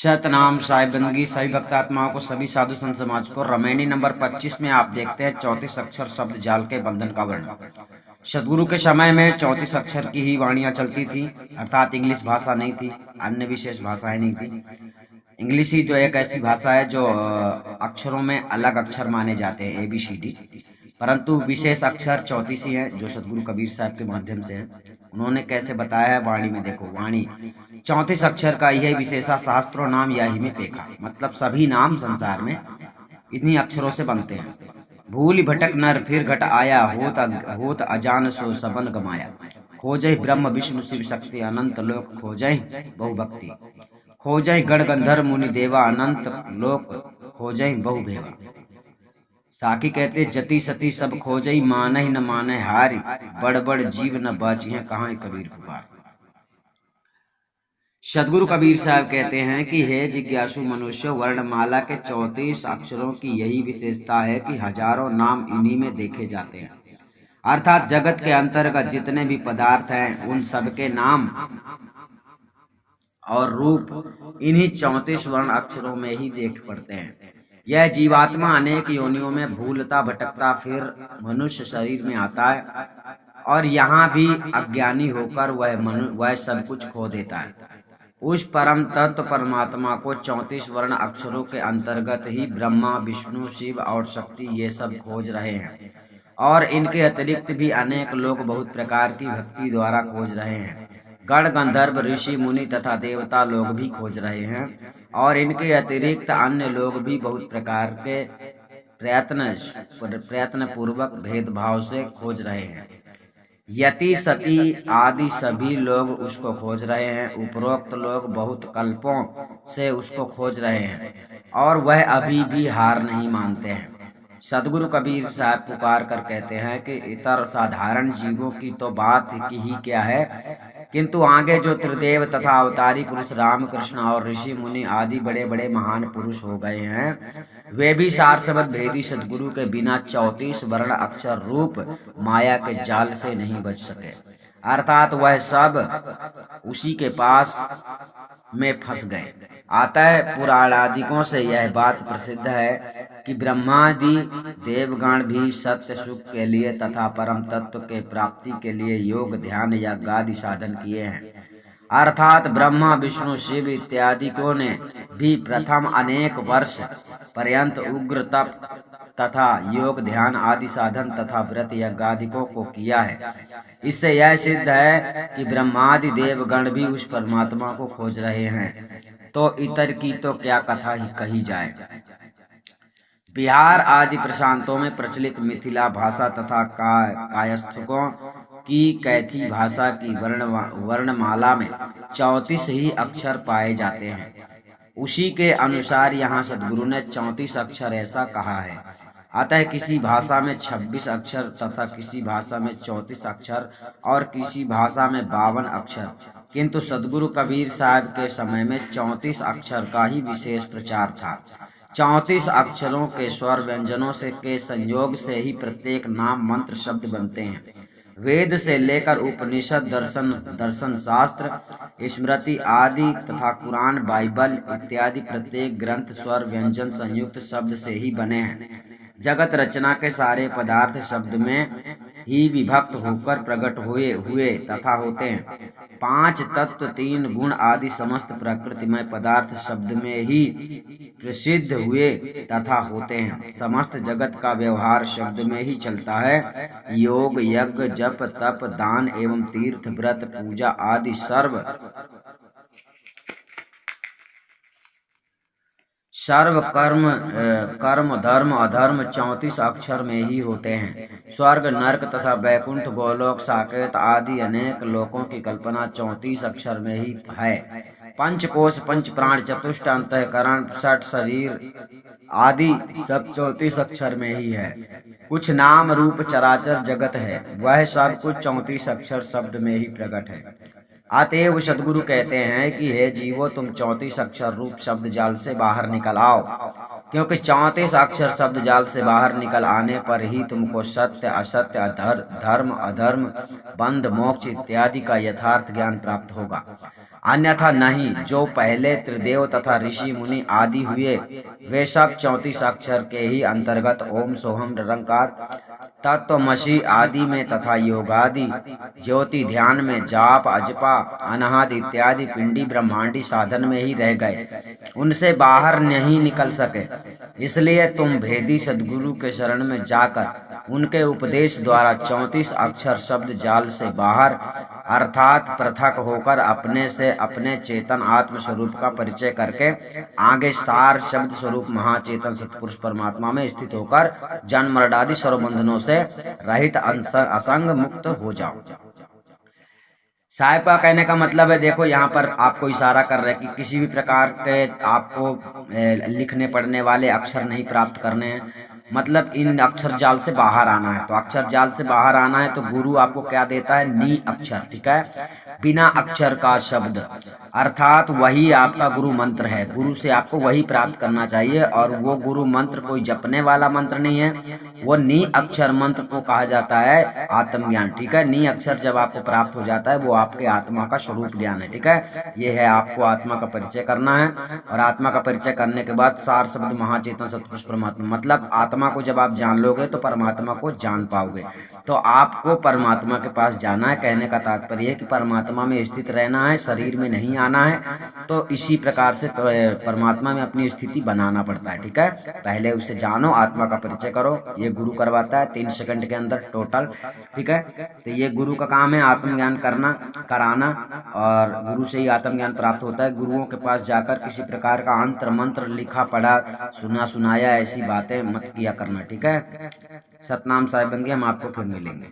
सतनाम साहिब बंदगी सभी भक्तात्माओं को, सभी साधु संत समाज को। रमैनी नंबर 25 में आप देखते हैं 34 अक्षर शब्द जाल के बंधन का वर्णन। सदगुरु के समय में 34 अक्षर की ही वाणियां चलती थी, अर्थात इंग्लिश भाषा नहीं थी, अन्य विशेष भाषाएं नहीं थी। इंग्लिश ही तो एक ऐसी भाषा है जो अक्षरों में अलग अक्षर माने जाते हैं, ABCD, परंतु विशेष अक्षर 34 ही है जो सदगुरु कबीर साहब के माध्यम से है। उन्होंने कैसे बताया है वाणी में, देखो वाणी 34 अक्षर का यही विशेषा शास्त्रों नाम यही में पेखा, मतलब सभी नाम संसार में इन्हीं अक्षरों से बनते हैं। भूल भटक नर फिर घट आया, होत अजान सो सबन गमाया। खोजहि ब्रह्म विष्णु शिव शक्ति अनंत लोक, खोजहि बहुभक्ति। खोजहि गण गंधर्व मुनि देवा, अनंत लोक खोजहि बहु भेवा। साकी कहते जति सती सब खोजई, मानहि न मानहि हारि। बड़ बड़ जीव न बाचिहे, कहाँ कबीर पुकार। सदगुरु कबीर साहब कहते हैं कि हे जिज्ञासु मनुष्य, वर्णमाला के 34 अक्षरों की यही विशेषता है कि हजारों नाम इन्हीं में देखे जाते हैं। अर्थात जगत के अंतर्गत जितने भी पदार्थ हैं उन सबके नाम और रूप इन्हीं 34 वर्ण अक्षरों में ही देख पड़ते हैं। यह जीवात्मा अनेक योनियों में भूलता भटकता फिर मनुष्य शरीर में आता है और यहाँ भी अज्ञानी होकर वह सब कुछ खो देता है। उस परम तत्व परमात्मा को 34 वर्ण अक्षरों के अंतर्गत ही ब्रह्मा विष्णु शिव और शक्ति ये सब खोज रहे हैं, और इनके अतिरिक्त भी अनेक लोग बहुत प्रकार की भक्ति द्वारा खोज रहे हैं। गण गंधर्व ऋषि मुनि तथा देवता लोग भी खोज रहे हैं, और इनके अतिरिक्त अन्य लोग भी बहुत प्रकार के प्रयत्न पूर्वक भेदभाव से खोज रहे हैं। यति सती आदि सभी लोग उसको खोज रहे हैं। उपरोक्त लोग बहुत कल्पों से उसको खोज रहे हैं और वह अभी भी हार नहीं मानते हैं। सदगुरु कबीर साहब पुकार कर कहते हैं कि इतर साधारण जीवों की तो बात ही क्या है, किंतु आगे जो त्रिदेव तथा अवतारी पुरुष रामकृष्ण और ऋषि मुनि आदि बड़े बड़े महान पुरुष हो गए हैं, वे भी सार सबद भेदी सदगुरु के बिना 34 वर्ण अक्षर रूप माया के जाल से नहीं बच सके। अर्थात वह सब उसी के पास में फंस गए। अतः पुराणादिकों से यह बात प्रसिद्ध है कि ब्रह्मादि देवगण भी सत्य सुख के लिए तथा परम तत्व के प्राप्ति के लिए योग ध्यान यज्ञ आदि साधन किए हैं। अर्थात ब्रह्मा विष्णु शिव इत्यादि को ने भी प्रथम अनेक वर्ष पर्यंत उग्र तप तथा योग ध्यान आदि साधन तथा व्रत यज्ञादिकों को किया है। इससे यह सिद्ध है कि ब्रह्मादि देवगण भी उस परमात्मा को खोज रहे हैं, तो इतर की तो क्या कथा ही कही जाए। बिहार आदि प्रशांतों में प्रचलित मिथिला भाषा तथा कायस्थकों की कैथी भाषा की वर्णमाला में 34 ही अक्षर पाए जाते हैं। उसी के अनुसार यहाँ सदगुरु ने 34 अक्षर ऐसा कहा है। अतः किसी भाषा में 26 अक्षर तथा किसी भाषा में 34 अक्षर और किसी भाषा में 52 अक्षर, किंतु सदगुरु कबीर साहब के समय में 34 अक्षर का ही विशेष प्रचार था। 34 अक्षरों के स्वर व्यंजनों से के संयोग से ही प्रत्येक नाम मंत्र शब्द बनते हैं। वेद से लेकर उपनिषद दर्शन शास्त्र स्मृति आदि तथा कुरान बाइबल इत्यादि प्रत्येक ग्रंथ स्वर व्यंजन संयुक्त शब्द से ही बने हैं। जगत रचना के सारे पदार्थ शब्द में ही विभक्त होकर प्रकट हुए तथा होते हैं। 5 तत्व 3 गुण आदि समस्त प्रकृतिमय पदार्थ शब्द में ही प्रसिद्ध हुए तथा होते हैं। समस्त जगत का व्यवहार शब्द में ही चलता है। योग यज्ञ जप तप दान एवं तीर्थ व्रत पूजा आदि सर्व कर्म धर्म अधर्म 34 अक्षर में ही होते हैं। स्वर्ग नरक तथा वैकुंठ गोलोक साकेत आदि अनेक लोकों की कल्पना 34 अक्षर में ही है। पंचकोश पंच प्राण चतुष्ट अंतःकरण 60 शरीर आदि सब 34 अक्षर में ही है। कुछ नाम रूप चराचर जगत है, वह सब कुछ 34 अक्षर शब्द में ही प्रकट है। अतएव सदगुरु कहते हैं कि हे जीवो, तुम 34 अक्षर रूप शब्द जाल से बाहर निकल आओ, क्योंकि 34 अक्षर शब्द जाल से बाहर निकल आने पर ही तुमको सत्य असत्य धर्म अधर्म बंध मोक्ष इत्यादि का यथार्थ ज्ञान प्राप्त होगा। अन्यथा नहीं। जो पहले त्रिदेव तथा ऋषि मुनि आदि हुए वे सब 34 अक्षर के ही अंतर्गत ओम सोहम निरंकार तत्वमसि आदि में तथा योगादि ज्योति ध्यान में जाप अजपा अनाहत इत्यादि पिंडी ब्रह्मांडी साधन में ही रह गए, उनसे बाहर नहीं निकल सके। इसलिए तुम भेदी सद्गुरु के शरण में जाकर उनके उपदेश द्वारा 34 अक्षर शब्द जाल से बाहर अर्थात पृथक होकर अपने से अपने चेतन आत्म स्वरूप का परिचय करके आगे सार शब्द स्वरूप महाचेतन सत्पुरुष परमात्मा में स्थित होकर जन्म मरण आदि सर्वबंधनों से रहित असंग मुक्त हो जाओ। साहिब का कहने का मतलब है, देखो यहाँ पर आपको इशारा कर रहे हैं कि किसी भी प्रकार के आपको लिखने पढ़ने वाले अक्षर नहीं प्राप्त करने हैं, मतलब इन अक्षर जाल से बाहर आना है। तो अक्षर जाल से बाहर आना है तो गुरु आपको क्या देता है? नी अक्षर, ठीक है, बिना अक्षर का शब्द, अर्थात वही आपका गुरु मंत्र है। गुरु से आपको वही प्राप्त करना चाहिए और वो गुरु मंत्र कोई जपने वाला मंत्र नहीं है, वो नी अक्षर मंत्र को कहा जाता है आत्मज्ञान, ठीक है। नी अक्षर जब आपको प्राप्त हो जाता है वो आपके आत्मा का स्वरूप ज्ञान है, ठीक है। ये है आपको आत्मा का परिचय करना है और आत्मा का परिचय करने के बाद सार शब्द महाचेतन सत्पुरुष परमात्मा, मतलब आत्मा को जब आप जान लोगे तो परमात्मा को जान पाओगे। तो आपको परमात्मा के पास जाना है। कहने का तात्पर्य है कि परमात्मा में स्थित रहना है, शरीर में नहीं आना है। तो इसी प्रकार से परमात्मा में अपनी स्थिति बनाना पड़ता है, ठीक है। पहले उसे जानो, आत्मा का परिचय करो, ये गुरु करवाता है 3 सेकंड के अंदर टोटल, ठीक है। तो ये गुरु का काम है आत्मज्ञान कराना और गुरु से ही आत्मज्ञान प्राप्त होता है। गुरुओं के पास जाकर किसी प्रकार का अंतर मंत्र लिखा पढ़ा सुना सुनाया ऐसी बातें मत किया करना, ठीक है। सतनाम साहिब बंदी, हम आपको फिर मिलेंगे।